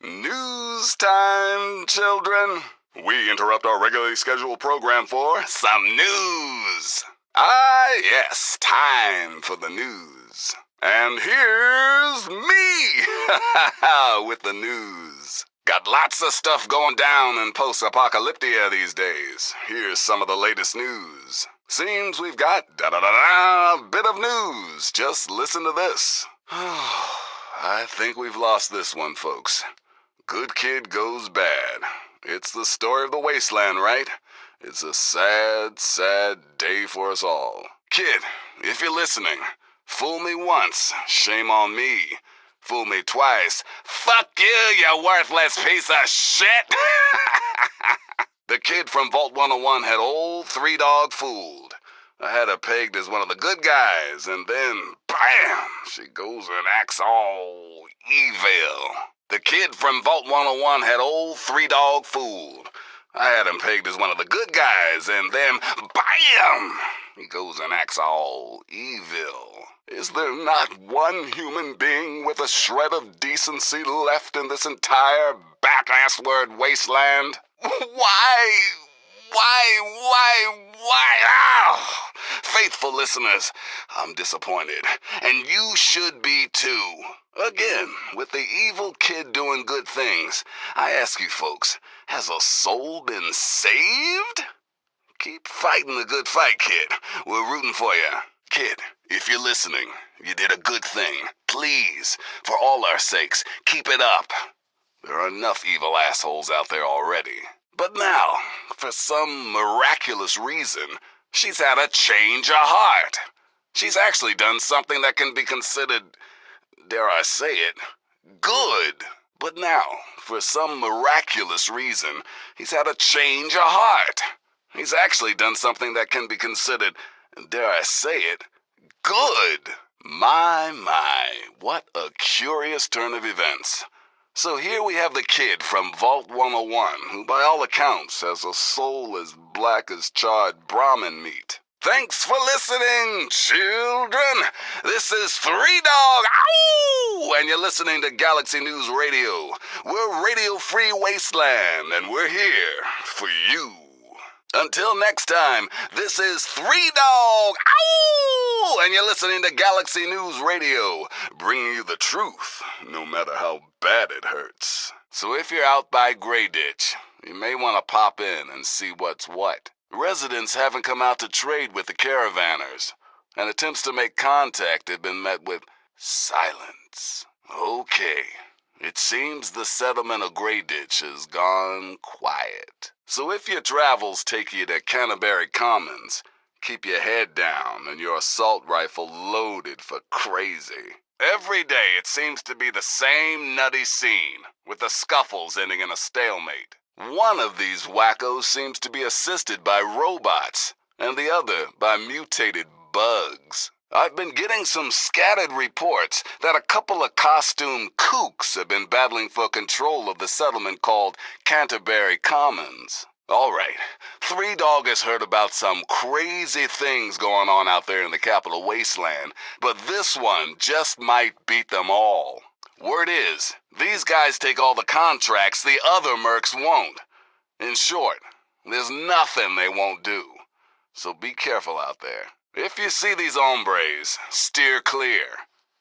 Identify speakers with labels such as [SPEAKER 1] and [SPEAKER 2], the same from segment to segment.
[SPEAKER 1] News time, children. We interrupt our regularly scheduled program for some news. Ah, yes, time for the news. And here's me with the news. Got lots of stuff going down in post-apocalyptia these days. Here's some of the latest news. Seems we've got a bit of news. Just listen to this. I think we've lost this one, folks. Good kid goes bad. It's the story of the wasteland, right? It's a sad, sad day for us all. Kid, if you're listening, fool me once, shame on me. Fool me twice, fuck you worthless piece of shit! The kid from Vault 101 had old Three Dog fooled. I had her pegged as one of the good guys, and then, bam, she goes and acts all evil. The kid from Vault 101 had old Three Dog fooled. I had him pegged as one of the good guys, and then, bam, he goes and acts all evil. Is there not one human being with a shred of decency left in this entire back-ass-word wasteland? Why? Ah! Faithful listeners, I'm disappointed, and you should be too. Again, with the evil kid doing good things, I ask you folks, has a soul been saved? Keep fighting the good fight, kid. We're rooting for you. Kid, if you're listening, you did a good thing. Please, for all our sakes, keep it up. There are enough evil assholes out there already. But now, for some miraculous reason, she's had a change of heart. She's actually done something that can be considered, dare I say it, good. But now, for some miraculous reason, he's had a change of heart. He's actually done something that can be considered, dare I say it, good. My, what a curious turn of events. So here we have the kid from Vault 101, who by all accounts has a soul as black as charred Brahmin meat. Thanks for listening, children. This is Three Dog, ow! And you're listening to Galaxy News Radio. We're Radio Free Wasteland, and we're here for you. Until next time, this is Three Dog, ow! And you're listening to Galaxy News Radio, bringing you the truth, no matter how bad it hurts. So if you're out by Grey Ditch, you may want to pop in and see what's what. Residents haven't come out to trade with the caravanners, and attempts to make contact have been met with silence. Okay, it seems the settlement of Grey Ditch has gone quiet. So if your travels take you to Canterbury Commons, keep your head down and your assault rifle loaded for crazy. Every day it seems to be the same nutty scene, with the scuffles ending in a stalemate. One of these wackos seems to be assisted by robots, and the other by mutated bugs. I've been getting some scattered reports that a couple of costumed kooks have been battling for control of the settlement called Canterbury Commons. All right, Three Dog has heard about some crazy things going on out there in the capital wasteland, but this one just might beat them all. Word is, these guys take all the contracts the other mercs won't. In short, there's nothing they won't do. So be careful out there. If you see these hombres, steer clear.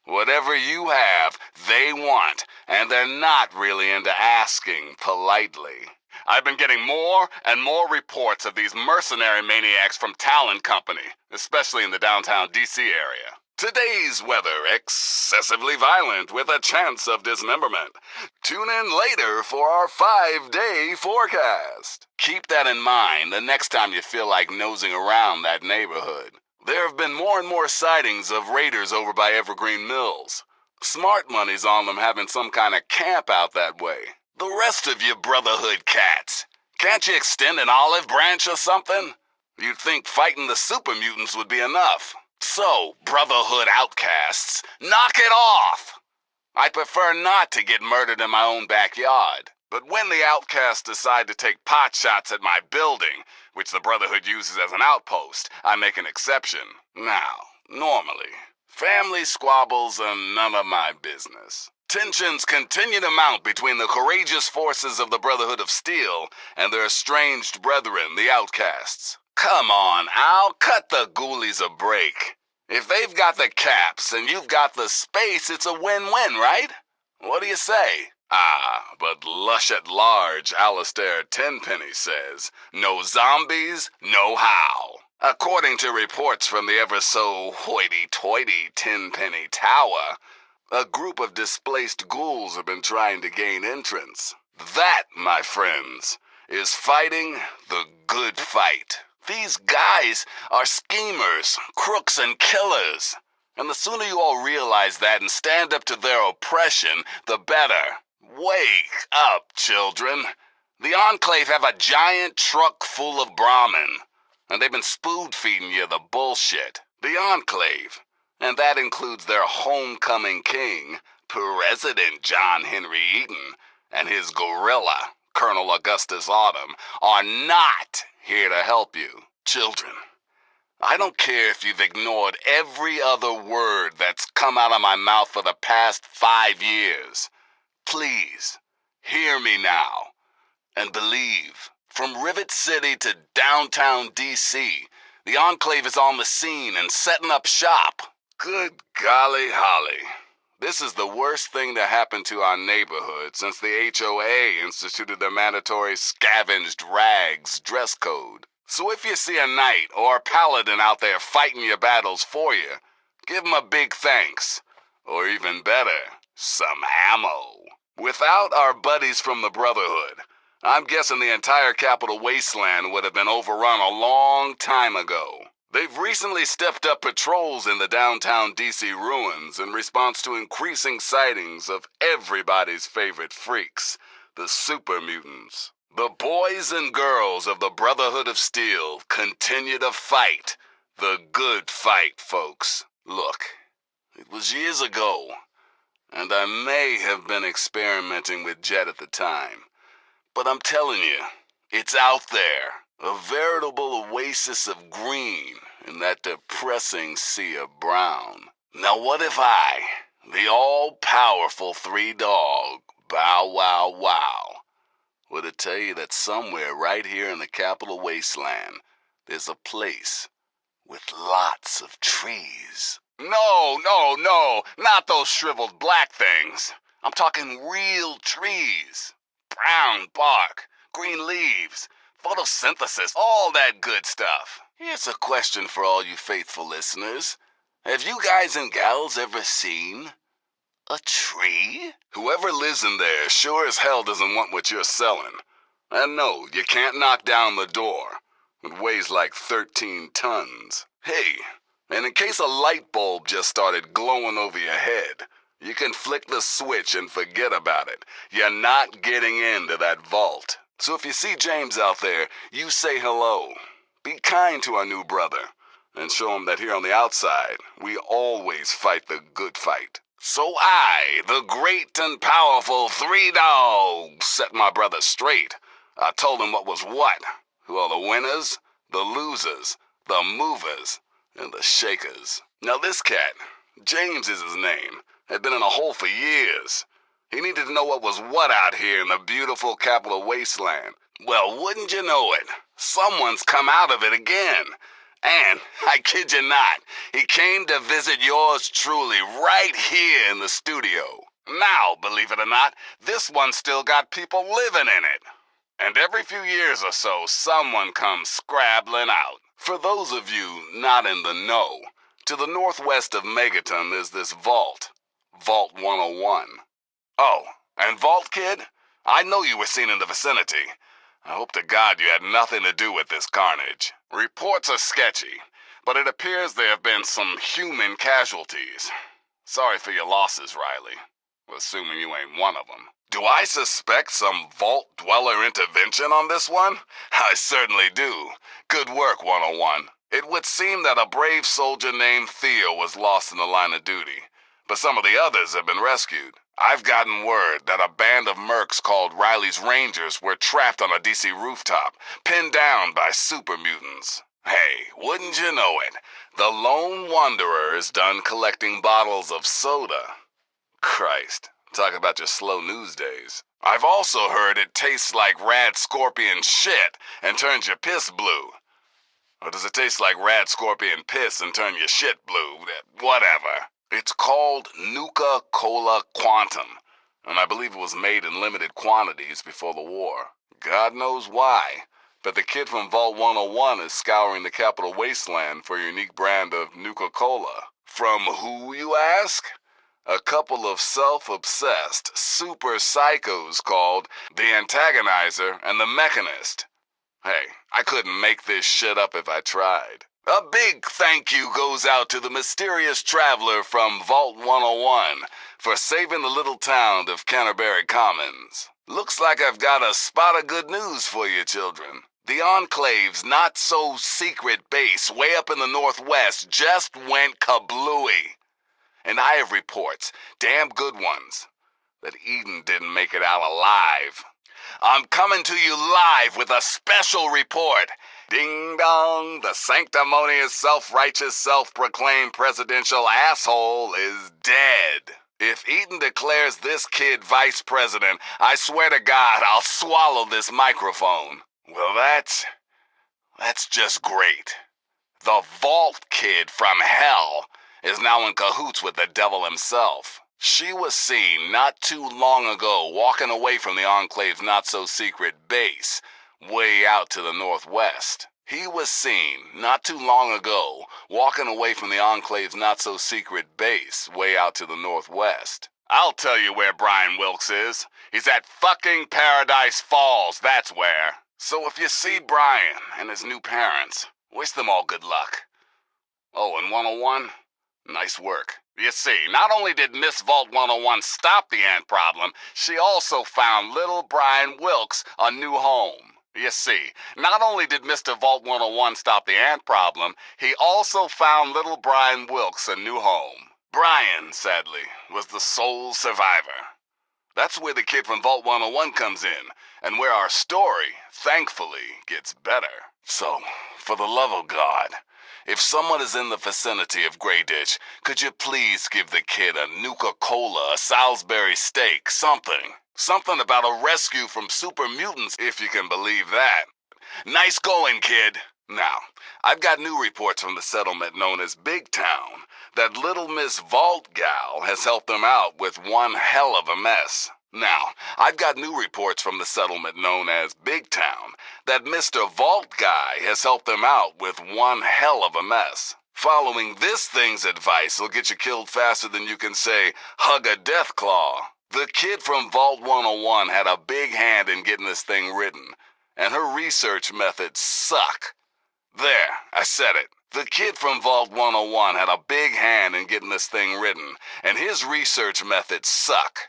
[SPEAKER 1] Whatever you have, they want, and they're not really into asking politely. I've been getting more and more reports of these mercenary maniacs from Talon Company, especially in the downtown DC area. Today's weather, excessively violent with a chance of dismemberment. Tune in later for our 5-day forecast. Keep that in mind the next time you feel like nosing around that neighborhood. There have been more and more sightings of raiders over by Evergreen Mills. Smart money's on them having some kind of camp out that way. The rest of you Brotherhood cats, can't you extend an olive branch or something? You'd think fighting the super mutants would be enough. So, Brotherhood outcasts, knock it off! I'd prefer not to get murdered in my own backyard. But when the outcasts decide to take pot shots at my building, which the Brotherhood uses as an outpost, I make an exception. Now, normally, family squabbles are none of my business. Tensions continue to mount between the courageous forces of the Brotherhood of Steel and their estranged brethren, the Outcasts. Come on, Al, cut the ghoulies a break. If they've got the caps and you've got the space, it's a win-win, right? What do you say? Ah, but lush at large, Alistair Tenpenny says, no zombies, no how. According to reports from the ever-so-hoity-toity Tenpenny Tower, a group of displaced ghouls have been trying to gain entrance. That, my friends, is fighting the good fight. These guys are schemers, crooks, and killers. And the sooner you all realize that and stand up to their oppression, the better. Wake up, children. The Enclave have a giant truck full of Brahmin, and they've been spoon-feeding you the bullshit. The Enclave, and that includes their homecoming king, President John Henry Eaton, and his gorilla, Colonel Augustus Autumn, are not here to help you. Children, I don't care if you've ignored every other word that's come out of my mouth for the past 5 years. Please, hear me now, and believe. From Rivet City to downtown D.C., the Enclave is on the scene and setting up shop. Good golly holly. This is the worst thing to happen to our neighborhood since the HOA instituted their mandatory scavenged rags dress code. So if you see a knight or a paladin out there fighting your battles for you, give them a big thanks. Or even better, some ammo. Without our buddies from the Brotherhood, I'm guessing the entire Capital Wasteland would have been overrun a long time ago. They've recently stepped up patrols in the downtown D.C. ruins in response to increasing sightings of everybody's favorite freaks, the super mutants. The boys and girls of the Brotherhood of Steel continue to fight. The good fight, folks. Look, it was years ago, and I may have been experimenting with Jet at the time. But I'm telling you, it's out there. A veritable oasis of green in that depressing sea of brown. Now what if I, the all-powerful three-dog, Bow Wow Wow, were to tell you that somewhere right here in the Capital Wasteland, there's a place with lots of trees. No, not those shriveled black things. I'm talking real trees. Brown bark, green leaves, photosynthesis, all that good stuff. Here's a question for all you faithful listeners. Have you guys and gals ever seen a tree? Whoever lives in there sure as hell doesn't want what you're selling. And no, you can't knock down the door. It weighs like 13 tons. Hey, and in case a light bulb just started glowing over your head, you can flick the switch and forget about it. You're not getting into that vault. So if you see James out there, you say hello. Be kind to our new brother, and show him that here on the outside, we always fight the good fight. So I, the great and powerful Three Dogs, set my brother straight. I told him what was what, who are the winners, the losers, the movers, and the shakers. Now this cat, James is his name, had been in a hole for years. He needed to know what was what out here in the beautiful Capital Wasteland. Well, wouldn't you know it, someone's come out of it again. And, I kid you not, he came to visit yours truly right here in the studio. Now, believe it or not, this one's still got people living in it. And every few years or so, someone comes scrabbling out. For those of you not in the know, to the northwest of Megaton is this vault, Vault 101. Oh, and Vault Kid, I know you were seen in the vicinity. I hope to God you had nothing to do with this carnage. Reports are sketchy, but it appears there have been some human casualties. Sorry for your losses, Riley, assuming you ain't one of them. Do I suspect some Vault Dweller intervention on this one? I certainly do. Good work, 101. It would seem that a brave soldier named Theo was lost in the line of duty, but some of the others have been rescued. I've gotten word that a band of mercs called Riley's Rangers were trapped on a DC rooftop, pinned down by super mutants. Hey, wouldn't you know it, the lone wanderer is done collecting bottles of soda. Christ, Talk about your slow news days. I've also heard it tastes like rad scorpion shit and turns your piss blue. Or does it taste like rad scorpion piss and turn your shit blue? Whatever. It's called Nuka-Cola Quantum, and I believe it was made in limited quantities before the war. God knows why, but the kid from Vault 101 is scouring the Capital Wasteland for a unique brand of Nuka-Cola. From who, you ask? A couple of self-obsessed super psychos called the Antagonizer and the Mechanist. Hey, I couldn't make this shit up if I tried. A big thank you goes out to the mysterious traveler from Vault 101 for saving the little town of Canterbury Commons. Looks like I've got a spot of good news for you, children. The Enclave's not-so-secret base way up in the northwest just went kablooey. And I have reports, damn good ones, that Eden didn't make it out alive. I'm coming to you live with a special report. Ding dong, the sanctimonious, self-righteous, self-proclaimed presidential asshole is dead. If Eden declares this kid vice president, I swear to God I'll swallow this microphone. Well, that's just great. The Vault Kid from hell is now in cahoots with the devil himself. She was seen not too long ago walking away from the Enclave's not-so-secret base, way out to the northwest. He was seen not too long ago walking away from the Enclave's not-so-secret base, way out to the northwest. I'll tell you where Brian Wilkes is. He's at fucking Paradise Falls, that's where. So if you see Brian and his new parents, wish them all good luck. Oh, and 101? Nice work. You see, not only did Miss Vault 101 stop the ant problem, she also found little Brian Wilkes a new home. You see, not only did Mr. Vault 101 stop the ant problem, he also found little Brian Wilkes a new home. Brian, sadly, was the sole survivor. That's where the kid from Vault 101 comes in, and where our story, thankfully, gets better. So, for the love of God, if someone is in the vicinity of Grey Ditch, could you please give the kid a Nuka-Cola, a Salisbury steak, something? Something about a rescue from super mutants, if you can believe that. Nice going, kid. Now, I've got new reports from the settlement known as Big Town that little Miss Vault Gal has helped them out with one hell of a mess. Now, I've got new reports from the settlement known as Big Town that Mr. Vault Guy has helped them out with one hell of a mess. Following this thing's advice will get you killed faster than you can say, hug a death claw. The kid from Vault 101 had a big hand in getting this thing written, and her research methods suck. There, I said it. The kid from Vault 101 had a big hand in getting this thing written, and his research methods suck.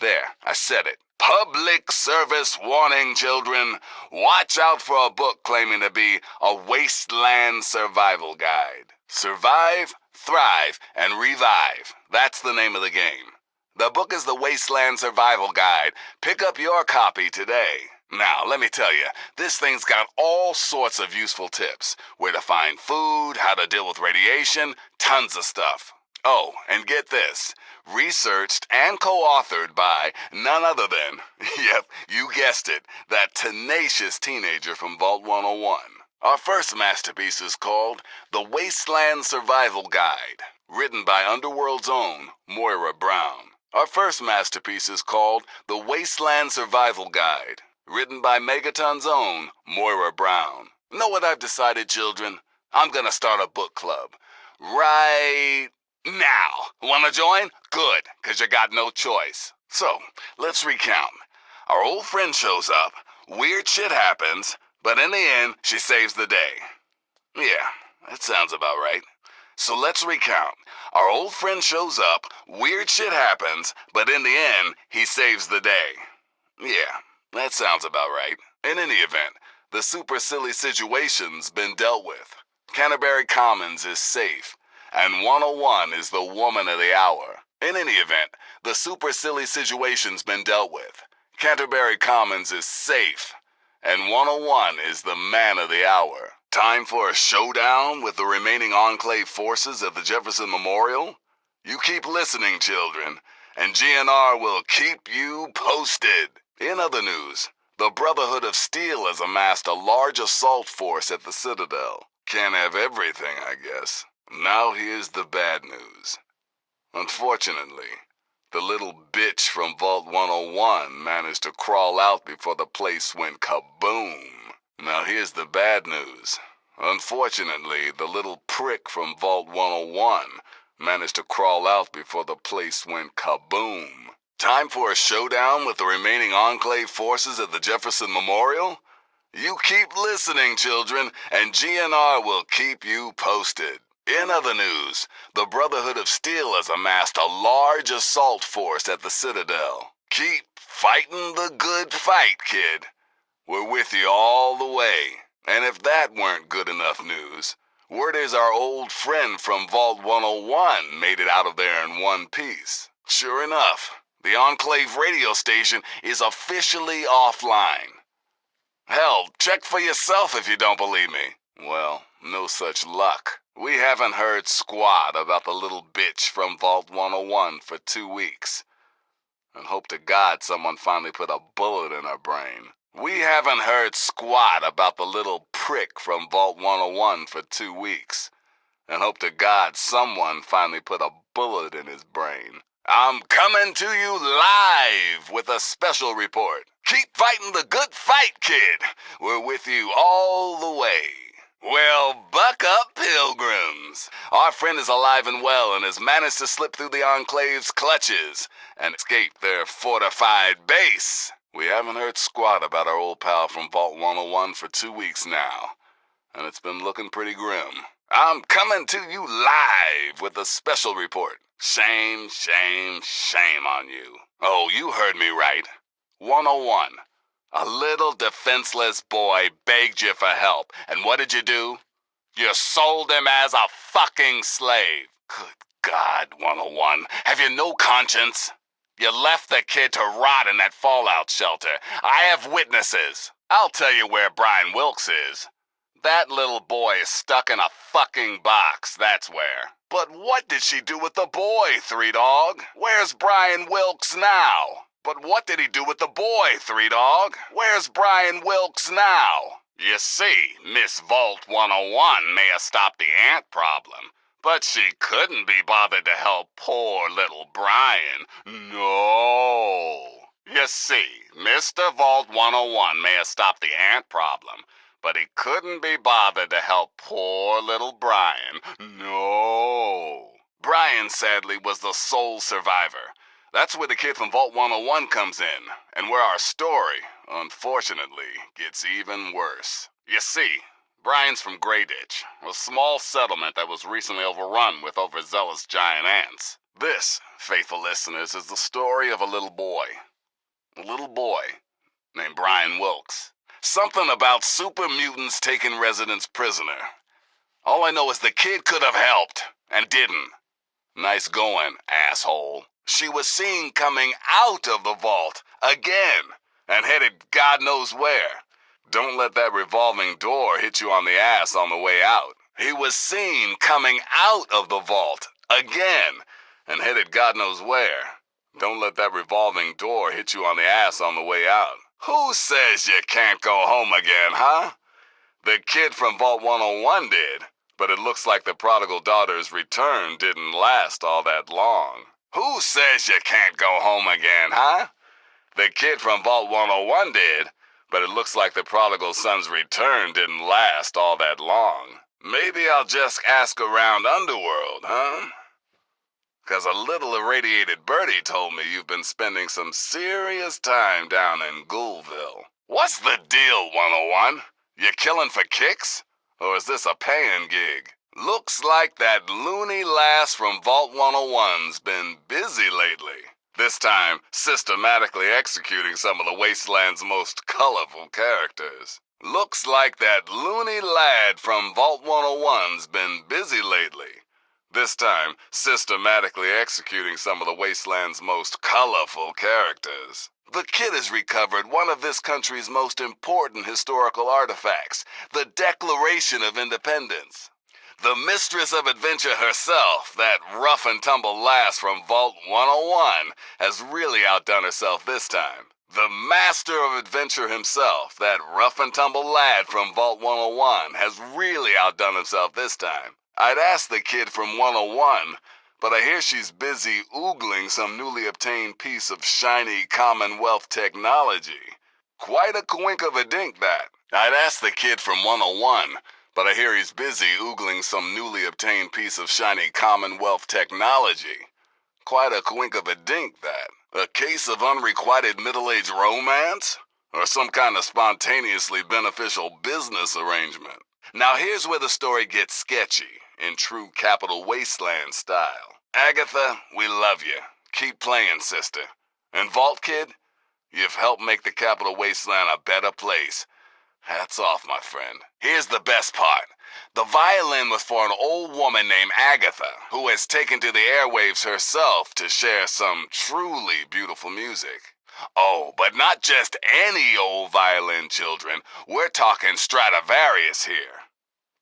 [SPEAKER 1] There, I said it. Public service warning, children. Watch out for a book claiming to be a wasteland survival guide. Survive, thrive, and revive. That's the name of the game. The book is the Wasteland Survival Guide. Pick up your copy today. Now, let me tell you, this thing's got all sorts of useful tips. Where to find food, how to deal with radiation, tons of stuff. Oh, and get this. Researched and co-authored by none other than, yep, you guessed it, that tenacious teenager from Vault 101. Our first masterpiece is called The Wasteland Survival Guide, written by Underworld's own Moira Brown. Our first masterpiece is called The Wasteland Survival Guide, written by Megaton's own Moira Brown. Know what I've decided, children? I'm gonna start a book club. Right now. Wanna join? Good, 'cause you got no choice. So, let's recount. Our old friend shows up, weird shit happens, but in the end, she saves the day. Yeah, that sounds about right. So let's recount. Our old friend shows up, weird shit happens, but in the end, he saves the day. Yeah, that sounds about right. In any event, the super silly situation's been dealt with. Canterbury Commons is safe, and 101 is the woman of the hour. In any event, the super silly situation's been dealt with. Canterbury Commons is safe, and 101 is the man of the hour. Time for a showdown with the remaining Enclave forces at the Jefferson Memorial? You keep listening, children, and GNR will keep you posted. In other news, the Brotherhood of Steel has amassed a large assault force at the Citadel. Can't have everything, I guess. Now here's the bad news. Unfortunately, the little bitch from Vault 101 managed to crawl out before the place went kaboom. Now here's the bad news. Unfortunately, the little prick from Vault 101 managed to crawl out before the place went kaboom. Time for a showdown with the remaining Enclave forces at the Jefferson Memorial? You keep listening, children, and GNR will keep you posted. In other news, the Brotherhood of Steel has amassed a large assault force at the Citadel. Keep fighting the good fight, kid. We're with you all the way. And if that weren't good enough news, word is our old friend from Vault 101 made it out of there in one piece. Sure enough, the Enclave radio station is officially offline. Hell, check for yourself if you don't believe me. Well, no such luck. We haven't heard squat about the little bitch from Vault 101 for 2 weeks. And hope to God someone finally put a bullet in her brain. We haven't heard squat about the little prick from Vault 101 for 2 weeks. And hope to God someone finally put a bullet in his brain. I'm coming to you live with a special report. Keep fighting the good fight, kid. We're with you all the way. Well, buck up, pilgrims. Our friend is alive and well and has managed to slip through the Enclave's clutches and escape their fortified base. We haven't heard squat about our old pal from Vault 101 for 2 weeks now, and it's been looking pretty grim. I'm coming to you live with a special report. Shame, shame, shame on you. Oh, you heard me right. 101. A little defenseless boy begged you for help, and what did you do? You sold him as a fucking slave. Good God, 101. Have you no conscience? You left the kid to rot in that fallout shelter. I have witnesses. I'll tell you where Brian Wilkes is. That little boy is stuck in a fucking box, that's where. But what did she do with the boy, Three Dog? Where's Brian Wilkes now? But what did he do with the boy, Three Dog? Where's Brian Wilkes now? You see, Miss Vault 101 may have stopped the ant problem, but she couldn't be bothered to help poor little Brian. No. You see, Mr. Vault 101 may have stopped the ant problem, but he couldn't be bothered to help poor little Brian. No. Brian, sadly, was the sole survivor. That's where the kid from Vault 101 comes in, and where our story, unfortunately, gets even worse. You see, Brian's from Greyditch, a small settlement that was recently overrun with overzealous giant ants. This, faithful listeners, is the story of a little boy. A little boy named Brian Wilkes. Something about super mutants taking residents prisoner. All I know is the kid could have helped, and didn't. Nice going, asshole. She was seen coming out of the vault, again, and headed God knows where. Don't let that revolving door hit you on the ass on the way out. He was seen coming out of the vault, again, and headed God knows where. Don't let that revolving door hit you on the ass on the way out. Who says you can't go home again, huh? The kid from Vault 101 did, but it looks like the prodigal daughter's return didn't last all that long. Who says you can't go home again, huh? The kid from Vault 101 did, but it looks like the prodigal son's return didn't last all that long. Maybe I'll just ask around Underworld, huh? 'Cause a little irradiated birdie told me you've been spending some serious time down in Ghoulville. What's the deal, 101? You killing for kicks? Or is this a paying gig? Looks like that loony lass from Vault 101's been busy lately. This time, systematically executing some of the Wasteland's most colorful characters. Looks like that loony lad from Vault 101's been busy lately. This time, systematically executing some of the Wasteland's most colorful characters. The kid has recovered one of this country's most important historical artifacts, the Declaration of Independence. The mistress of adventure herself, that rough and tumble lass from Vault 101, has really outdone herself this time. The master of adventure himself, that rough and tumble lad from Vault 101, has really outdone himself this time. I'd ask the kid from 101, but I hear she's busy oogling some newly obtained piece of shiny Commonwealth technology. Quite a quink of a dink, that. I'd ask the kid from 101, but I hear he's busy oogling some newly obtained piece of shiny Commonwealth technology. Quite a quink of a dink, that. A case of unrequited middle-age romance? Or some kind of spontaneously beneficial business arrangement? Now here's where the story gets sketchy, in true Capital Wasteland style. Agatha, we love you. Keep playing, sister. And Vault Kid, you've helped make the Capital Wasteland a better place. Hats off, my friend. Here's the best part. The violin was for an old woman named Agatha, who has taken to the airwaves herself to share some truly beautiful music. Oh, but not just any old violin, children. We're talking Stradivarius here.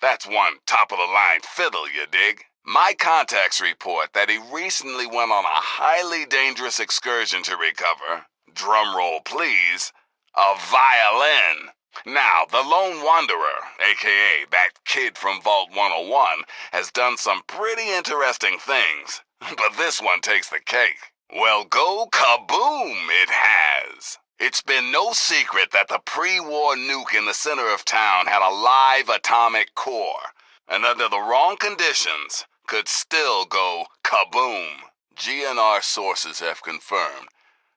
[SPEAKER 1] That's one top-of-the-line fiddle, you dig? My contacts report that he recently went on a highly dangerous excursion to recover, drumroll please, a violin. Now, the Lone Wanderer, aka that kid from Vault 101, has done some pretty interesting things, but this one takes the cake. Well, go kaboom, it has. It's been no secret that the pre-war nuke in the center of town had a live atomic core, and under the wrong conditions, could still go kaboom. GNR sources have confirmed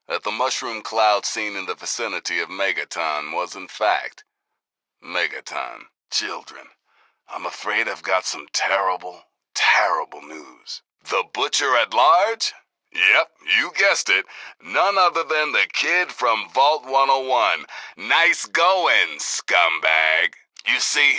[SPEAKER 1] that the mushroom cloud seen in the vicinity of Megaton was in fact Megaton. Children, I'm afraid I've got some terrible, terrible news. The Butcher at Large? Yep, you guessed it. None other than the kid from Vault 101. Nice going, scumbag. You see,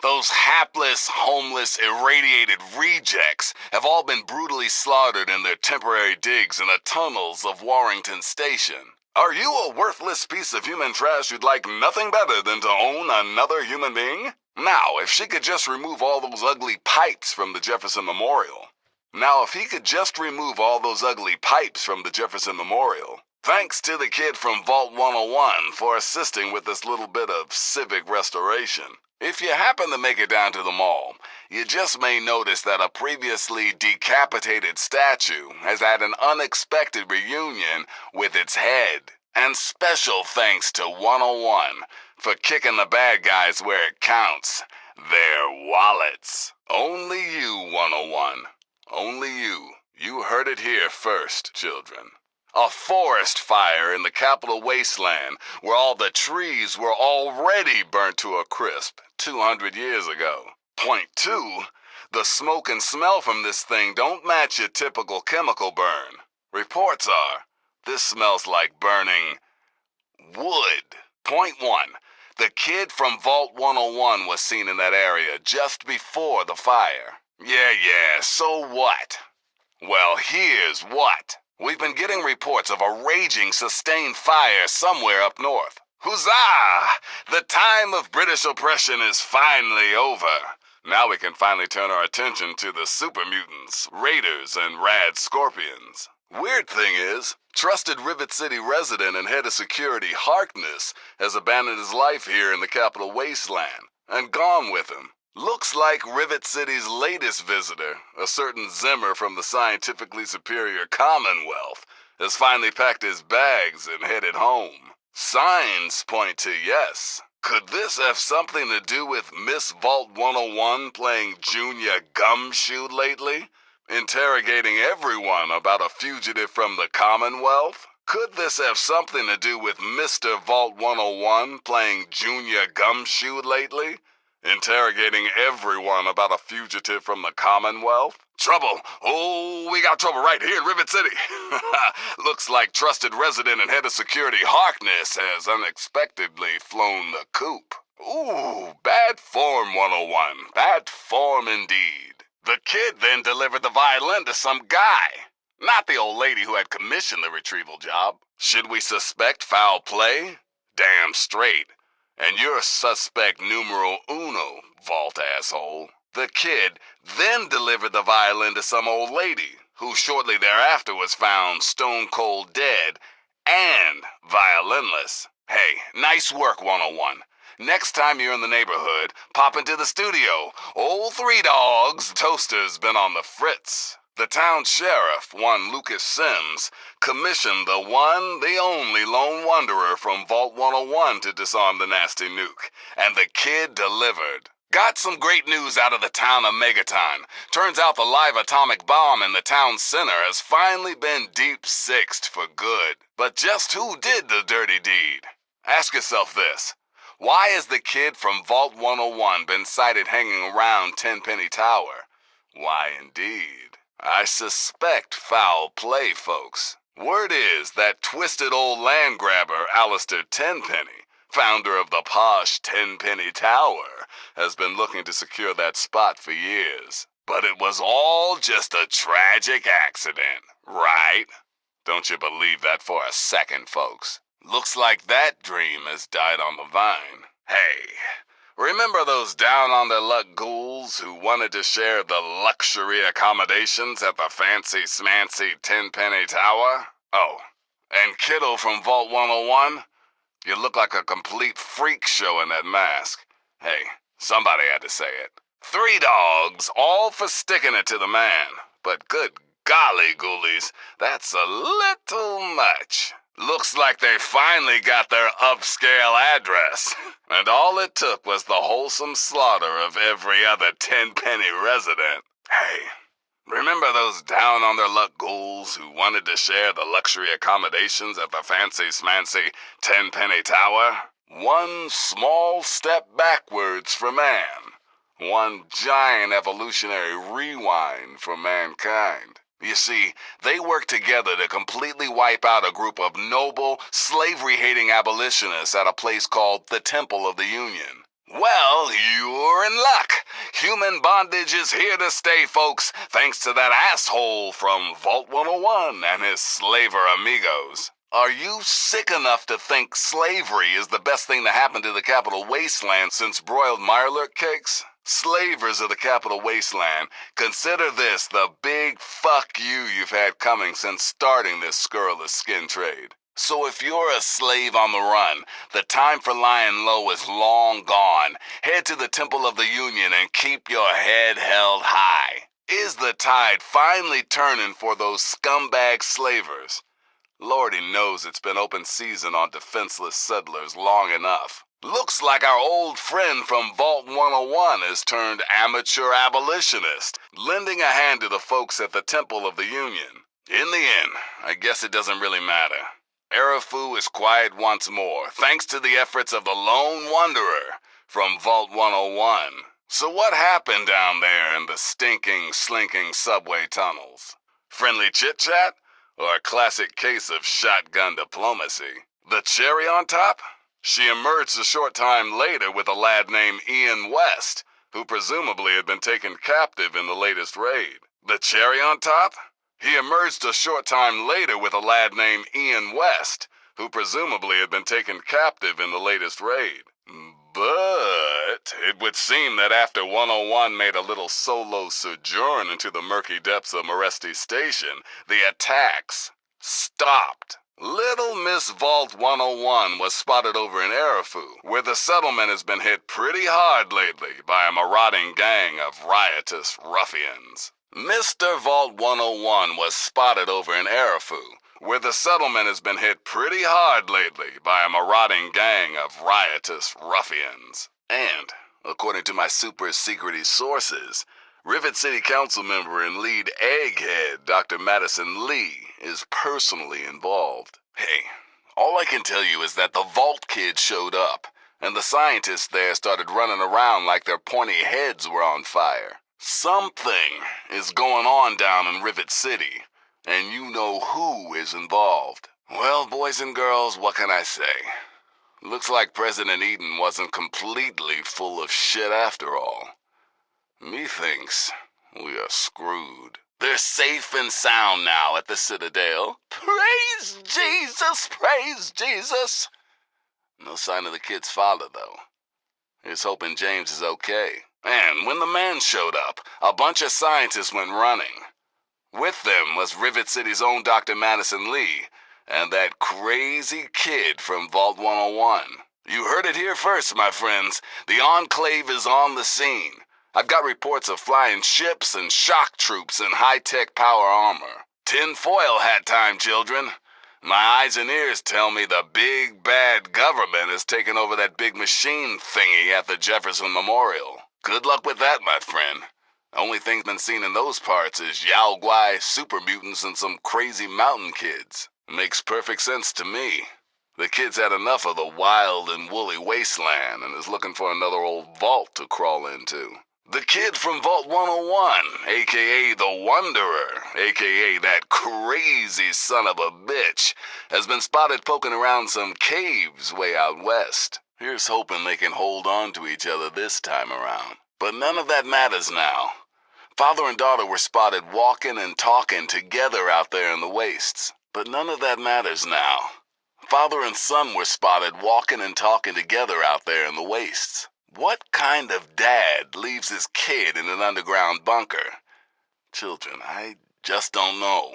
[SPEAKER 1] those hapless, homeless, irradiated rejects have all been brutally slaughtered in their temporary digs in the tunnels of Warrington Station. Are you a worthless piece of human trash who'd like nothing better than to own another human being? Now, if she could just remove all those ugly pipes from the Jefferson Memorial. Now, if he could just remove all those ugly pipes from the Jefferson Memorial. Thanks to the kid from Vault 101 for assisting with this little bit of civic restoration. If you happen to make it down to the mall, you just may notice that a previously decapitated statue has had an unexpected reunion with its head. And special thanks to 101 for kicking the bad guys where it counts, their wallets. Only you, 101. Only you. You heard it here first, children. A forest fire in the Capital Wasteland where all the trees were already burnt to a crisp 200 years ago. Point two, the smoke and smell from this thing don't match your typical chemical burn. Reports are, this smells like burning wood. Point one, the kid from Vault 101 was seen in that area just before the fire. Yeah, so what? Well, here's what. We've been getting reports of a raging, sustained fire somewhere up north. Huzzah! The time of British oppression is finally over. Now we can finally turn our attention to the super mutants, raiders, and rad scorpions. Weird thing is, trusted Rivet City resident and head of security Harkness has abandoned his life here in the Capital Wasteland and gone with him. Looks like Rivet City's latest visitor, a certain Zimmer from the scientifically superior Commonwealth, has finally packed his bags and headed home. Signs point to yes. Could this have something to do with Miss Vault 101 playing Junior Gumshoe lately? Interrogating everyone about a fugitive from the Commonwealth? Could this have something to do with Mr. Vault 101 playing Junior Gumshoe lately? Interrogating everyone about a fugitive from the Commonwealth? Trouble! Oh, we got trouble right here in Rivet City. Looks like trusted resident and head of security Harkness has unexpectedly flown the coop. Ooh, bad form 101. Bad form indeed. The kid then delivered the violin to some guy. Not the old lady who had commissioned the retrieval job. Should we suspect foul play? Damn straight. And you're suspect numero uno, Vault asshole. The kid then delivered the violin to some old lady, who shortly thereafter was found stone cold dead and violinless. Hey, nice work, 101. Next time you're in the neighborhood, pop into the studio. Old Three Dogs Toaster's been on the fritz. The town sheriff, one Lucas Sims, commissioned the one, the only lone wanderer from Vault 101 to disarm the nasty nuke, and the kid delivered. Got some great news out of the town of Megaton. Turns out the live atomic bomb in the town center has finally been deep-sixed for good. But just who did the dirty deed? Ask yourself this. Why has the kid from Vault 101 been sighted hanging around Tenpenny Tower? Why, indeed. I suspect foul play, folks. Word is that twisted old land grabber Alistair Tenpenny, founder of the posh Tenpenny Tower, has been looking to secure that spot for years. But it was all just a tragic accident, right? Don't you believe that for a second, folks? Looks like that dream has died on the vine. Hey, remember those down-on-their-luck ghouls who wanted to share the luxury accommodations at the fancy-smancy Tenpenny Tower? Oh, and Kittle from Vault 101? You look like a complete freak show in that mask. Hey, somebody had to say it. 3 dogs, all for sticking it to the man. But good golly, ghoulies, that's a little much. Looks like they finally got their upscale address. And all it took was the wholesome slaughter of every other Tenpenny resident. Hey, remember those down-on-their-luck ghouls who wanted to share the luxury accommodations at the fancy-smancy Tenpenny Tower? One small step backwards for man. One giant evolutionary rewind for mankind. You see, they worked together to completely wipe out a group of noble, slavery-hating abolitionists at a place called the Temple of the Union. Well, you're in luck. Human bondage is here to stay, folks, thanks to that asshole from Vault 101 and his slaver amigos. Are you sick enough to think slavery is the best thing to happen to the Capital Wasteland since broiled Mirelurk cakes? Slavers of the Capital Wasteland, consider this the big fuck you've had coming since starting this scurrilous skin trade. So if you're a slave on the run, the time for lying low is long gone. Head to the Temple of the Union and keep your head held high. Is the tide finally turning for those scumbag slavers? Lordy knows it's been open season on defenseless settlers long enough. Looks like our old friend from Vault 101 has turned amateur abolitionist, lending a hand to the folks at the Temple of the Union. In the end, I guess it doesn't really matter. Arafu is quiet once more, thanks to the efforts of the Lone Wanderer from Vault 101. So what happened down there in the stinking, slinking subway tunnels? Friendly chit-chat? Or a classic case of shotgun diplomacy? The cherry on top? She emerged a short time later with a lad named Ian West, who presumably had been taken captive in the latest raid. The cherry on top? He emerged a short time later with a lad named Ian West, who presumably had been taken captive in the latest raid. But it would seem that after 101 made a little solo sojourn into the murky depths of Moresti Station, the attacks stopped. Little Miss Vault 101 was spotted over in Arafu, where the settlement has been hit pretty hard lately by a marauding gang of riotous ruffians. Mr. Vault 101 was spotted over in Arafu, where the settlement has been hit pretty hard lately by a marauding gang of riotous ruffians. And, according to my super-secrety sources, Rivet City Council member and lead egghead Dr. Madison Lee is personally involved. Hey, all I can tell you is that the Vault Kid showed up, and the scientists there started running around like their pointy heads were on fire. Something is going on down in Rivet City, and you know who is involved. Well, boys and girls, what can I say? Looks like President Eden wasn't completely full of shit after all. Methinks we are screwed. They're safe and sound now at the Citadel. Praise Jesus! Praise Jesus! No sign of the kid's father, though. Here's hoping James is okay. And when the man showed up, a bunch of scientists went running. With them was Rivet City's own Dr. Madison Lee, and that crazy kid from Vault 101. You heard it here first, my friends. The Enclave is on the scene. I've got reports of flying ships and shock troops and high-tech power armor. Tin-foil hat time, children. My eyes and ears tell me the big bad government has taken over that big machine thingy at the Jefferson Memorial. Good luck with that, my friend. Only thing been seen in those parts is Yao Guai, super mutants, and some crazy mountain kids. Makes perfect sense to me. The kid's had enough of the wild and woolly wasteland and is looking for another old vault to crawl into. The kid from Vault 101, a.k.a. the Wanderer, a.k.a. that crazy son of a bitch, has been spotted poking around some caves way out west. Here's hoping they can hold on to each other this time around. But none of that matters now. Father and daughter were spotted walking and talking together out there in the wastes. But none of that matters now. Father and son were spotted walking and talking together out there in the wastes. What kind of dad leaves his kid in an underground bunker? Children, I just don't know.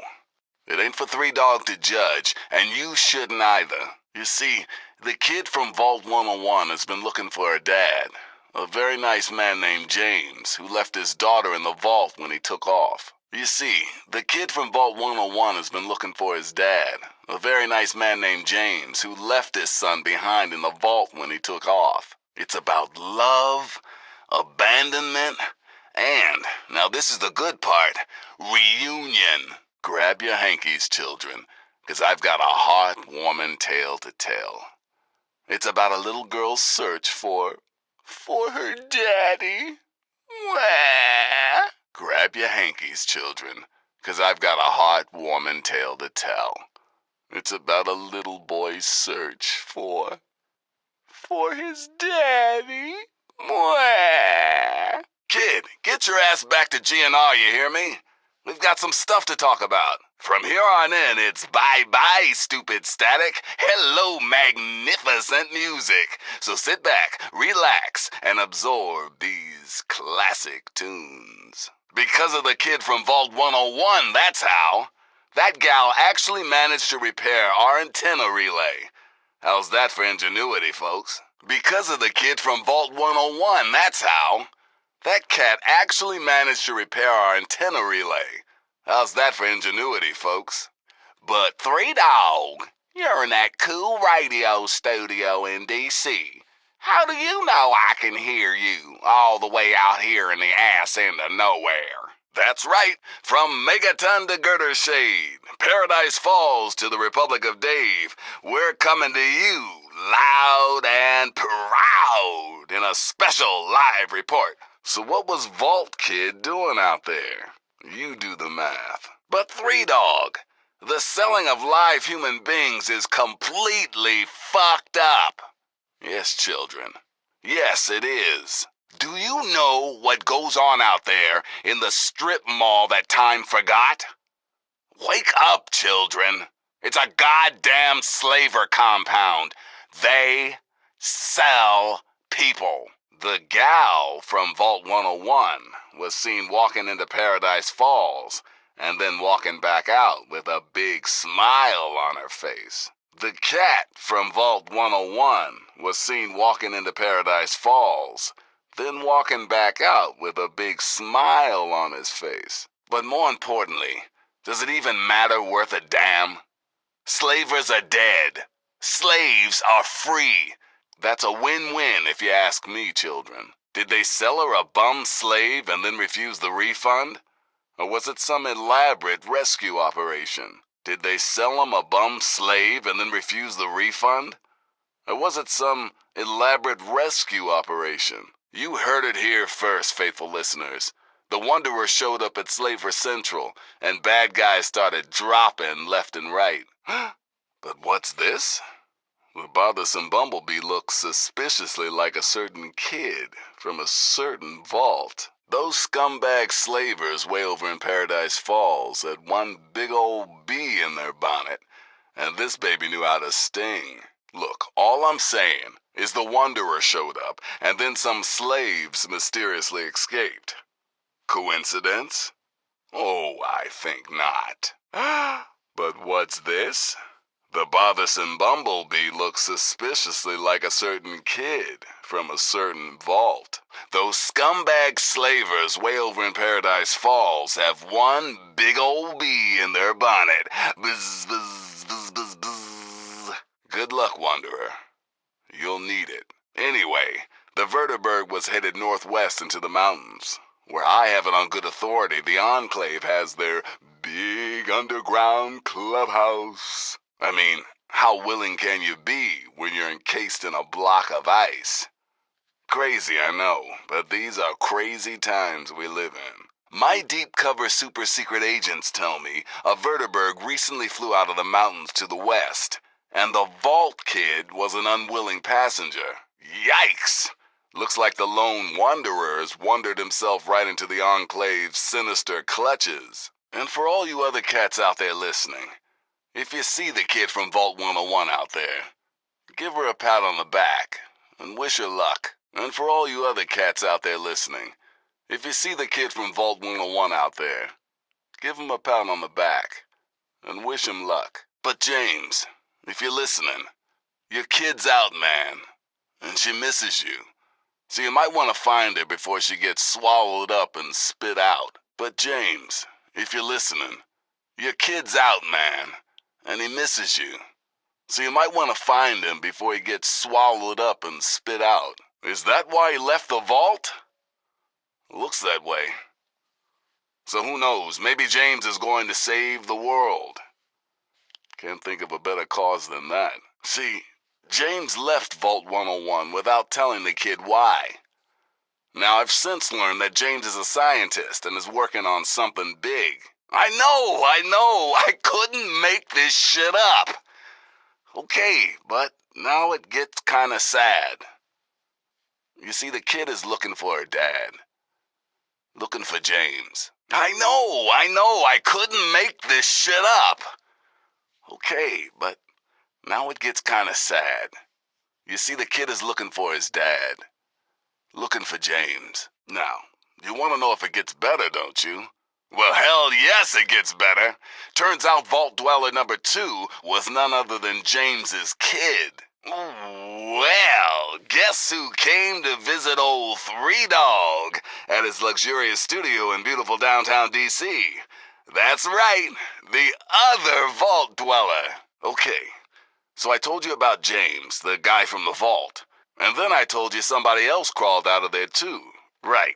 [SPEAKER 1] It ain't for Three Dog to judge, and you shouldn't either. You see, the kid from Vault 101 has been looking for a dad. A very nice man named James, who left his daughter in the vault when he took off. You see, the kid from Vault 101 has been looking for his dad. A very nice man named James, who left his son behind in the vault when he took off. It's about love, abandonment, and, now this is the good part, reunion. Grab your hankies, children, 'cause I've got a heart-warming tale to tell. It's about a little girl's search for her daddy. Wah. Grab your hankies, children, 'cause I've got a heart-warming tale to tell. It's about a little boy's search for his daddy. Wah. Kid, get your ass back to GNR, you hear me? We've got some stuff to talk about. From here on in, it's bye-bye, stupid static. Hello, magnificent music. So sit back, relax, and absorb these classic tunes. Because of the kid from Vault 101, that's how. That gal actually managed to repair our antenna relay. How's that for ingenuity, folks? Because of the kid from Vault 101, that's how. That cat actually managed to repair our antenna relay. How's that for ingenuity, folks? But Three Dog, you're in that cool radio studio in D.C. How do you know I can hear you all the way out here in the ass end of nowhere? That's right, from Megaton to Girder Shade, Paradise Falls to the Republic of Dave, we're coming to you loud and proud in a special live report. So what was Vault Kid doing out there? You do the math. But Three Dog, the selling of live human beings is completely fucked up. Yes, children. Yes, it is. Do you know what goes on out there in the strip mall that time forgot? Wake up, children. It's a goddamn slaver compound. They sell people. The gal from Vault 101 was seen walking into Paradise Falls and then walking back out with a big smile on her face. The cat from Vault 101 was seen walking into Paradise Falls, then walking back out with a big smile on his face. But more importantly, does it even matter worth a damn? Slavers are dead. Slaves are free. That's a win-win if you ask me, children. Did they sell her a bum slave and then refuse the refund? Or was it some elaborate rescue operation? Did they sell him a bum slave and then refuse the refund? Or was it some elaborate rescue operation? You heard it here first, faithful listeners. The Wanderer showed up at Slaver Central, and bad guys started dropping left and right. But what's this? The bothersome bumblebee looks suspiciously like a certain kid from a certain vault. Those scumbag slavers way over in Paradise Falls had one big old bee in their bonnet, and this baby knew how to sting. Look, all I'm saying is the Wanderer showed up, and then some slaves mysteriously escaped. Coincidence? Oh, I think not. But what's this? The bothersome bumblebee looks suspiciously like a certain kid from a certain vault. Those scumbag slavers way over in Paradise Falls have one big old bee in their bonnet. Buzz, buzz, buzz, buzz, buzz. Good luck, Wanderer. You'll need it. Anyway, the Vertibird was headed northwest into the mountains, where I have it on good authority the Enclave has their big underground clubhouse. I mean, how willing can you be when you're encased in a block of ice? Crazy, I know, but these are crazy times we live in. My deep cover super secret agents tell me a Vertibird recently flew out of the mountains to the west, and the Vault Kid was an unwilling passenger. Yikes! Looks like the lone Wanderer has wandered himself right into the Enclave's sinister clutches. And for all you other cats out there listening, if you see the kid from Vault 101 out there, give her a pat on the back and wish her luck. And for all you other cats out there listening, if you see the kid from Vault 101 out there, give him a pat on the back and wish him luck. But James, if you're listening, your kid's out, man, and she misses you. So you might want to find her before she gets swallowed up and spit out. But James, if you're listening, your kid's out, man, and he misses you. So you might want to find him before he gets swallowed up and spit out. Is that why he left the vault? Looks that way. So who knows, maybe James is going to save the world. Can't think of a better cause than that. See, James left Vault 101 without telling the kid why. Now, I've since learned that James is a scientist and is working on something big. I know, I couldn't make this shit up. Okay, but now it gets kinda sad. You see, the kid is looking for her dad. Looking for James. I know, I couldn't make this shit up. Okay, but now it gets kinda sad. You see, the kid is looking for his dad. Looking for James. Now, you want to know if it gets better, don't you? Well, hell yes, it gets better. Turns out Vault Dweller number 2 was none other than James's kid. Well, guess who came to visit old Three Dog at his luxurious studio in beautiful downtown D.C.? That's right, the other Vault Dweller. Okay, so I told you about James, the guy from the vault. And then I told you somebody else crawled out of there too. Right.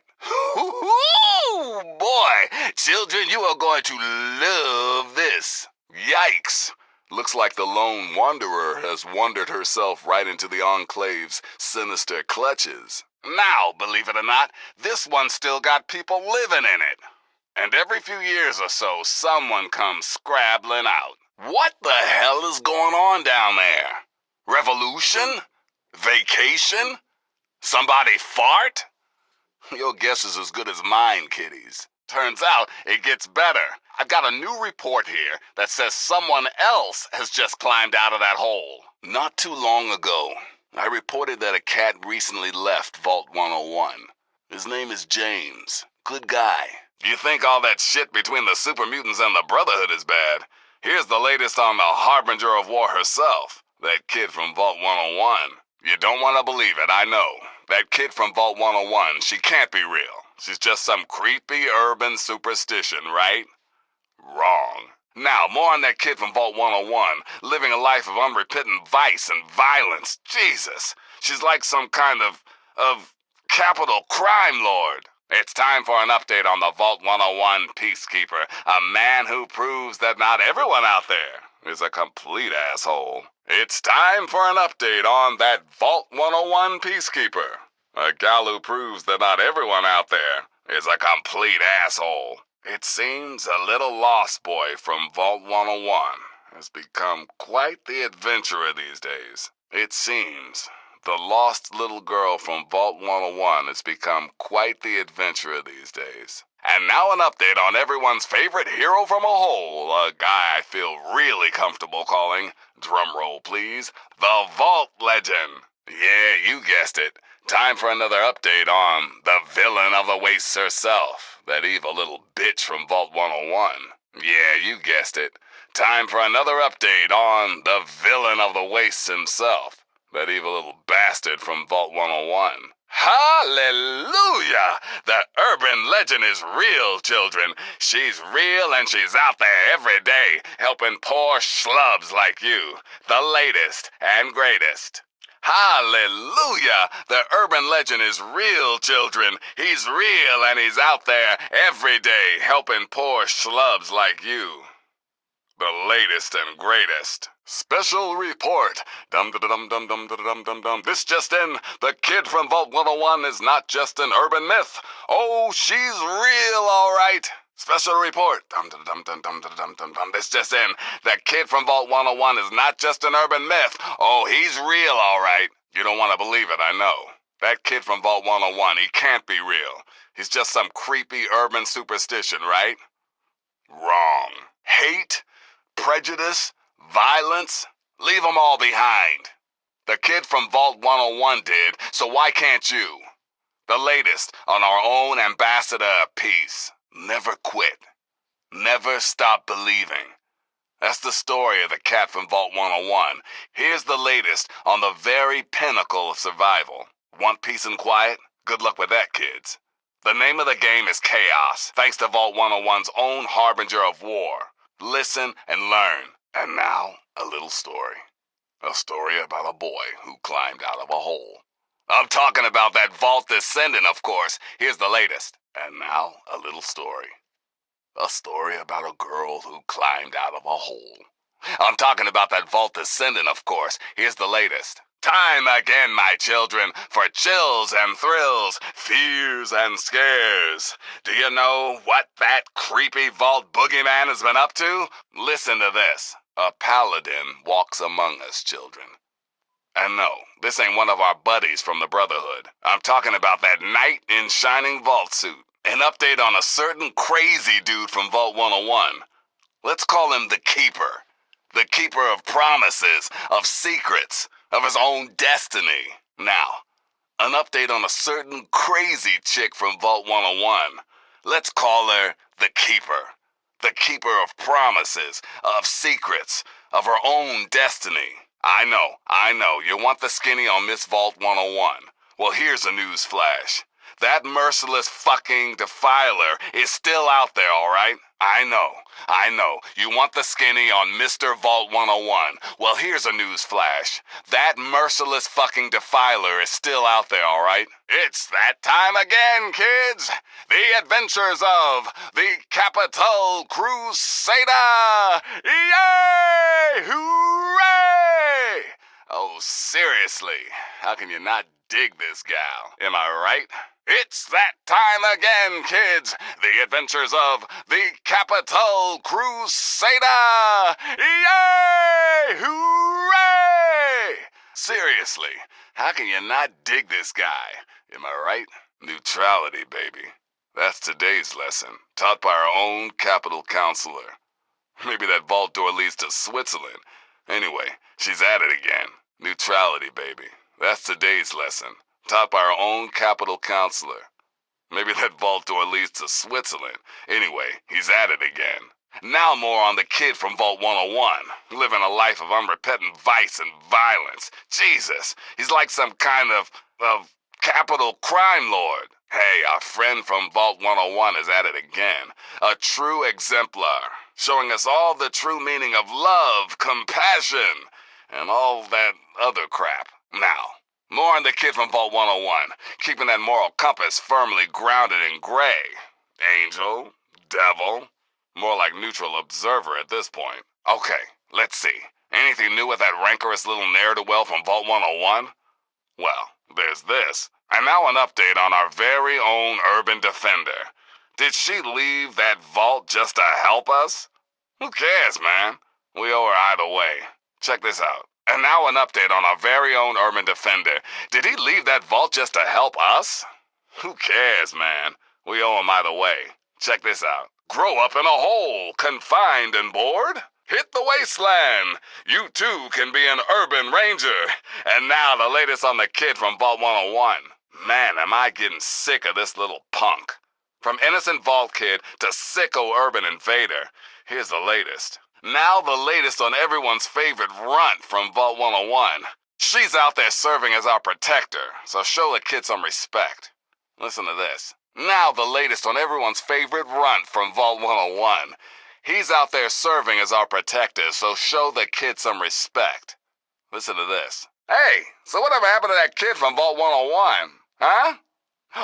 [SPEAKER 1] Boy, children, you are going to love this. Yikes. Looks like the lone Wanderer has wandered herself right into the Enclave's sinister clutches. Now, believe it or not, this one's still got people living in it. And every few years or so, someone comes scrabbling out. What the hell is going on down there? Revolution? Vacation? Somebody fart? Your guess is as good as mine, kiddies. Turns out it gets better. I've got a new report here that says someone else has just climbed out of that hole. Not too long ago, I reported that a cat recently left Vault 101. His name is James. Good guy. You think all that shit between the super mutants and the Brotherhood is bad? Here's the latest on the Harbinger of War herself, that kid from Vault 101. You don't want to believe it, I know. That kid from Vault 101, she can't be real. She's just some creepy urban superstition, right? Wrong. Now, more on that kid from Vault 101, living a life of unrepentant vice and violence. Jesus, she's like some kind of capital crime lord. It's time for an update on the Vault 101 Peacekeeper, a man who proves that not everyone out there is a complete asshole. It's time for an update on that Vault 101 Peacekeeper, a gal who proves that not everyone out there is a complete asshole. It seems a little lost boy from Vault 101 has become quite the adventurer these days. It seems the lost little girl from Vault 101 has become quite the adventurer these days. And now an update on everyone's favorite hero from a hole, a guy I feel really comfortable calling, drumroll please, the Vault Legend. Yeah, you guessed it. Time for another update on the villain of the wastes herself, that evil little bitch from Vault 101. Yeah, you guessed it. Time for another update on the villain of the wastes himself, that evil little bastard from Vault 101. Hallelujah! The urban legend is real, children. She's real and she's out there every day, helping poor schlubs like you. The latest and greatest. Hallelujah! The urban legend is real, children. He's real and he's out there every day helping poor schlubs like you. The latest and greatest. Special report. Dum-da-dum-dum-dum-da-dum-dum-dum. This just in. The kid from Vault 101 is not just an urban myth. Oh, she's real, all right. Special report. Dum-da-dum-dum-dum-dum-dum-dum. This just in. The kid from Vault 101 is not just an urban myth. Oh, he's real, all right. You don't want to believe it, I know. That kid from Vault 101, he can't be real. He's just some creepy urban superstition, right? Wrong. Hate, prejudice, violence, leave them all behind. The kid from Vault 101 did, so why can't you? The latest on our own ambassador of peace. Never quit. Never stop believing. That's the story of the cat from Vault 101. Here's the latest on the very pinnacle of survival. Want peace and quiet? Good luck with that, kids. The name of the game is Chaos, thanks to Vault 101's own harbinger of war. Listen and learn. And now, a little story. A story about a boy who climbed out of a hole. I'm talking about that Vault Descendant, of course. Here's the latest. And now, a little story. A story about a girl who climbed out of a hole. I'm talking about that Vault Descendant, of course. Here's the latest. Time again, my children, for chills and thrills, fears and scares. Do you know what that creepy Vault boogeyman has been up to? Listen to this. A paladin walks among us, children. And no, this ain't one of our buddies from the Brotherhood. I'm talking about that knight in shining vault suit. An update on a certain crazy dude from Vault 101. Let's call him the Keeper. The Keeper of promises, of secrets, of his own destiny. Now, an update on a certain crazy chick from Vault 101. Let's call her the Keeper. The Keeper of promises, of secrets, of her own destiny. I know, you want the skinny on Miss Vault 101. Well, here's a news flash. That merciless fucking defiler is still out there, all right? I know. You want the skinny on Mr. Vault 101. Well, here's a news flash. That merciless fucking defiler is still out there, all right? It's that time again, kids. The adventures of the Capital Crusader. Yay! Hooray! Oh, seriously, how can you not dig this gal? Am I right? It's that time again, kids! The adventures of the Capital Crusader! Yay! Hooray! Seriously, how can you not dig this guy? Am I right? Neutrality, baby. That's today's lesson, taught by our own Capital Counselor. Maybe that vault door leads to Switzerland. Anyway, she's at it again. Neutrality, baby. That's today's lesson, taught by our own Capital Counselor. Maybe that vault door leads to Switzerland. Anyway, he's at it again. Now more on the kid from Vault 101, living a life of unrepentant vice and violence. Jesus, he's like some kind of capital crime lord. Hey, our friend from Vault 101 is at it again. A true exemplar, showing us all the true meaning of love, compassion, and all that other crap. Now, more on the kid from Vault 101, keeping that moral compass firmly grounded in gray. Angel, devil, more like neutral observer at this point. Okay, let's see. Anything new with that rancorous little ne'er-do-well from Vault 101? Well, there's this. And now an update on our very own Urban Defender. Did she leave that vault just to help us? Who cares, man? We owe her either way. Check this out. And now an update on our very own Urban Defender. Did he leave that vault just to help us? Who cares, man? We owe him either way. Check this out. Grow up in a hole, confined and bored? Hit the wasteland! You too can be an urban ranger. And now the latest on the kid from Vault 101. Man, am I getting sick of this little punk. From innocent Vault Kid to sicko urban invader, here's the latest. Now the latest on everyone's favorite runt from Vault 101. She's out there serving as our protector, so show the kid some respect. Listen to this. Now the latest on everyone's favorite runt from Vault 101. He's out there serving as our protector, so show the kid some respect. Listen to this. Hey, so whatever happened to that kid from Vault 101? Huh?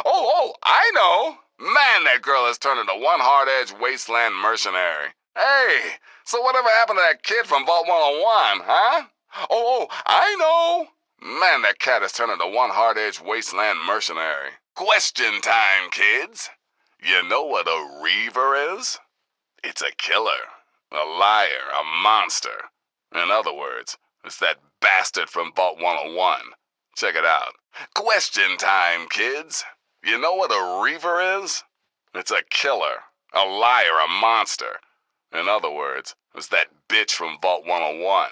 [SPEAKER 1] Oh, I know. Man, that girl has turned into one hard-edged wasteland mercenary. Hey, so whatever happened to that kid from Vault 101, huh? Oh, I know. Man, that cat has turned into one hard-edged wasteland mercenary. Question time, kids. You know what a reaver is? It's a killer, a liar, a monster. In other words, it's that bastard from Vault 101. Check it out. Question time, kids. You know what a reaver is? It's a killer, a liar, a monster. In other words, it's that bitch from Vault 101.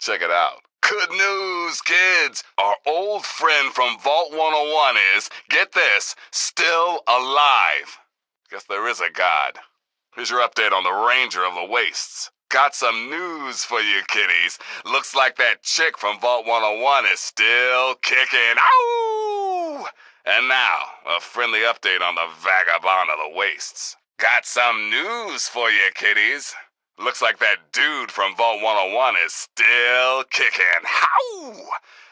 [SPEAKER 1] Check it out. Good news, kids! Our old friend from Vault 101 is, get this, still alive. Guess there is a God. Here's your update on the Ranger of the Wastes. Got some news for you, kiddies. Looks like that chick from Vault 101 is still kicking. Ow! And now, a friendly update on the Vagabond of the Wastes. Got some news for you, kiddies. Looks like that dude from Vault 101 is still kicking. How?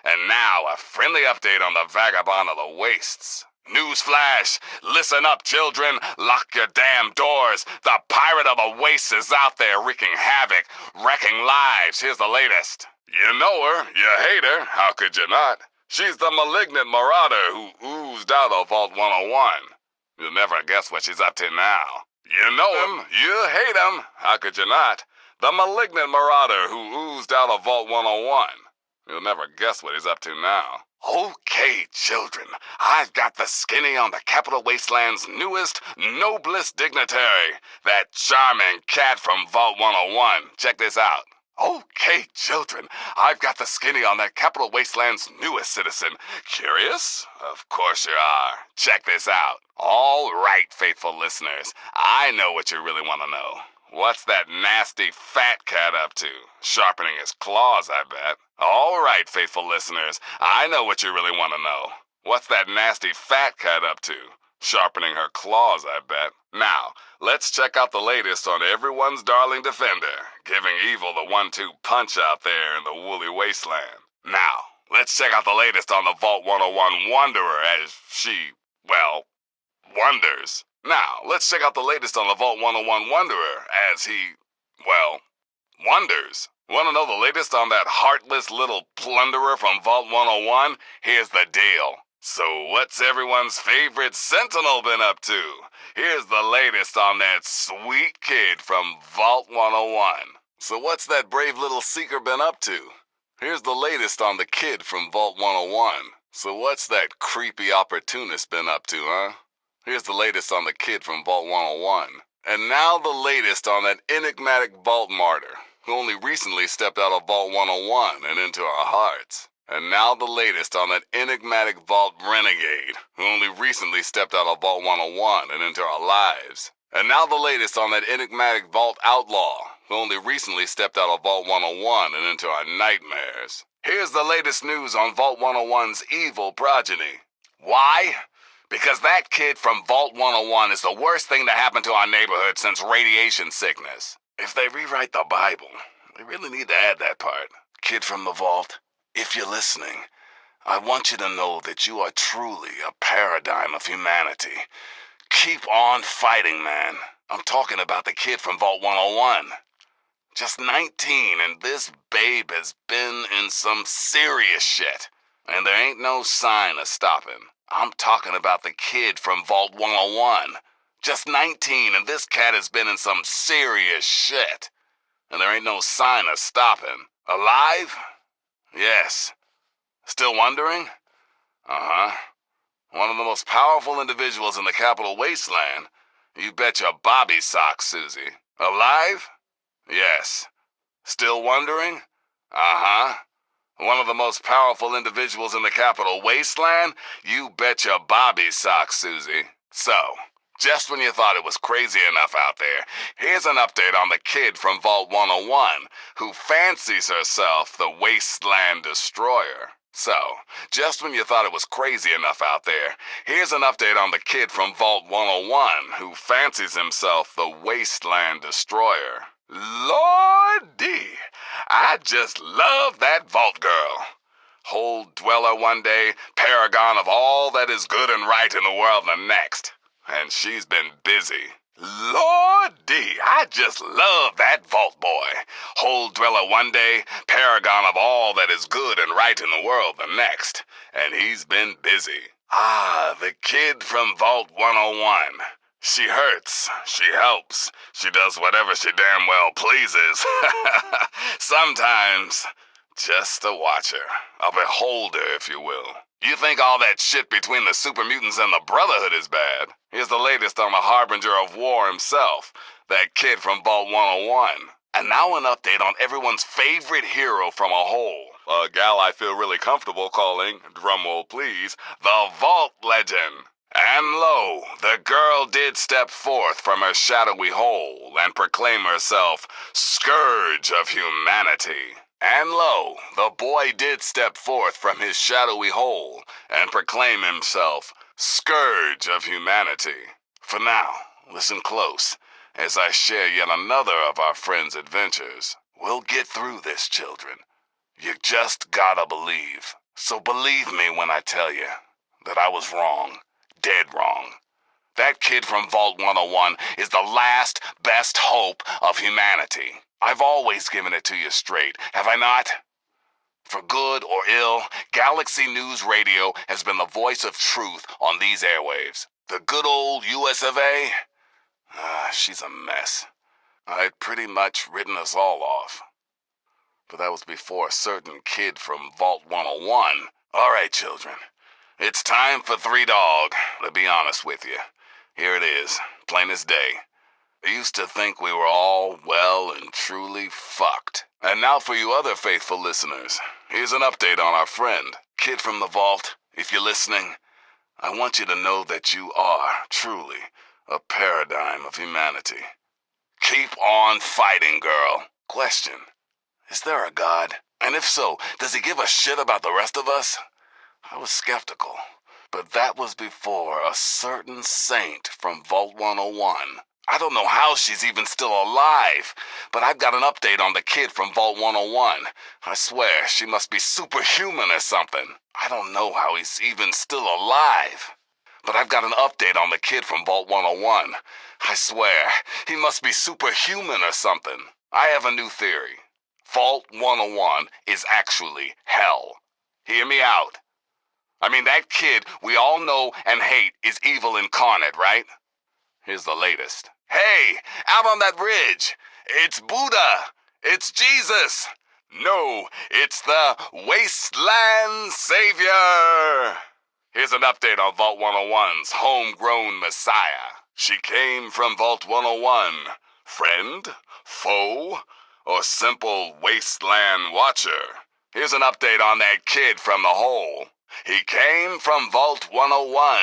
[SPEAKER 1] And now, a friendly update on the Vagabond of the Wastes. Newsflash! Listen up, children! Lock your damn doors! The Pirate of the Wastes is out there wreaking havoc, wrecking lives. Here's the latest. You know her, you hate her, how could you not? She's the malignant marauder who oozed out of Vault 101. You'll never guess what she's up to now. You know him, you hate him, how could you not? The malignant marauder who oozed out of Vault 101. You'll never guess what he's up to now. Okay, children, I've got the skinny on the Capital Wasteland's newest, noblest dignitary, that charming cat from Vault 101. Check this out. Okay, children, I've got the skinny on the Capital Wasteland's newest citizen. Curious? Of course you are. Check this out. All right, faithful listeners, I know what you really want to know. What's that nasty fat cat up to? Sharpening his claws, I bet. All right, faithful listeners, I know what you really want to know. What's that nasty fat cat up to? Sharpening her claws, I bet. Now, let's check out the latest on everyone's darling defender, giving evil the 1-2 punch out there in the woolly wasteland. Now, let's check out the latest on the Vault 101 Wanderer as she, well, wonders. Now, let's check out the latest on the Vault 101 Wanderer as he, well, wonders. Want to know the latest on that heartless little plunderer from Vault 101? Here's the deal. So what's everyone's favorite sentinel been up to? Here's the latest on that sweet kid from Vault 101. So what's that brave little seeker been up to? Here's the latest on the kid from Vault 101. So what's that creepy opportunist been up to, huh? Here's the latest on the kid from Vault 101. And now the latest on that enigmatic Vault martyr, who only recently stepped out of Vault 101 and into our hearts. And now the latest on that enigmatic Vault renegade, who only recently stepped out of Vault 101 and into our lives. And now the latest on that enigmatic Vault outlaw, who only recently stepped out of Vault 101 and into our nightmares. Here's the latest news on Vault 101's evil progeny. Why? Because that kid from Vault 101 is the worst thing to happen to our neighborhood since radiation sickness. If they rewrite the Bible, they really need to add that part. Kid from the Vault, if you're listening, I want you to know that you are truly a paradigm of humanity. Keep on fighting, man. I'm talking about the kid from Vault 101. Just 19, and this babe has been in some serious shit. And there ain't no sign of stopping. I'm talking about the kid from Vault 101. Just 19, and this cat has been in some serious shit. And there ain't no sign of stopping. Alive? Yes. Still wondering? Uh-huh. One of the most powerful individuals in the Capital Wasteland. You bet your Bobby socks, Susie. Alive? Yes. Still wondering? Uh-huh. One of the most powerful individuals in the capital wasteland? You bet your Bobby socks, Susie. So, just when you thought it was crazy enough out there, here's an update on the kid from Vault 101 who fancies herself the Wasteland Destroyer. So, just when you thought it was crazy enough out there, here's an update on the kid from Vault 101 who fancies himself the Wasteland Destroyer. Lordy, I just love that Vault Girl. Whole dweller one day, paragon of all that is good and right in the world the next. And she's been busy. Lordy, I just love that Vault Boy. Whole dweller one day, paragon of all that is good and right in the world the next. And he's been busy. Ah, the kid from Vault 101. She hurts, she helps, she does whatever she damn well pleases. Sometimes, just a watcher, a beholder, if you will. You think all that shit between the super mutants and the Brotherhood is bad? Here's the latest on the Harbinger of War himself, that kid from Vault 101. And now an update on everyone's favorite hero from a whole. A gal I feel really comfortable calling, drumroll please, the Vault Legend. And lo, the girl did step forth from her shadowy hole and proclaim herself Scourge of Humanity. And lo, the boy did step forth from his shadowy hole and proclaim himself Scourge of Humanity. For now, listen close as I share yet another of our friend's adventures. We'll get through this, children. You just gotta believe. So believe me when I tell you that I was wrong. Dead wrong. That kid from Vault 101 is the last best hope of humanity. I've always given it to you straight, have I not? For good or ill, Galaxy News Radio has been the voice of truth on these airwaves. The good old US of A? She's a mess. I'd pretty much written us all off. But that was before a certain kid from Vault 101. All right, children. It's time for Three Dog, to be honest with you. Here it is, plain as day. I used to think we were all well and truly fucked. And now for you other faithful listeners, here's an update on our friend, Kid from the Vault. If you're listening, I want you to know that you are, truly, a paradigm of humanity. Keep on fighting, girl. Question, is there a God? And if so, does he give a shit about the rest of us? I was skeptical, but that was before a certain saint from Vault 101. I don't know how she's even still alive, but I've got an update on the kid from Vault 101. I swear, she must be superhuman or something. I don't know how he's even still alive. But I've got an update on the kid from Vault 101. I swear, he must be superhuman or something. I have a new theory. Vault 101 is actually hell. Hear me out. I mean, that kid we all know and hate is evil incarnate, right? Here's the latest. Hey, out on that ridge, it's Buddha. It's Jesus. No, it's the Wasteland Savior. Here's an update on Vault 101's homegrown messiah. She came from Vault 101. Friend, foe, or simple wasteland watcher? Here's an update on that kid from the hole. He came from Vault 101.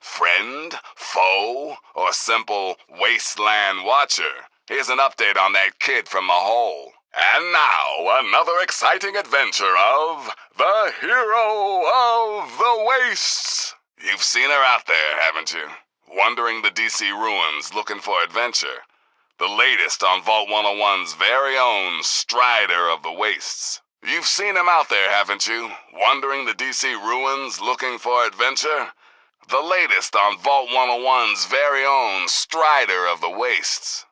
[SPEAKER 1] Friend, foe, or simple wasteland watcher? Here's an update on that kid from the hole. And now, another exciting adventure of the Hero of the Wastes. You've seen her out there, haven't you? Wandering the DC ruins looking for adventure. The latest on Vault 101's very own Strider of the Wastes. You've seen him out there, haven't you? Wandering the DC ruins looking for adventure? The latest on Vault 101's very own Strider of the Wastes.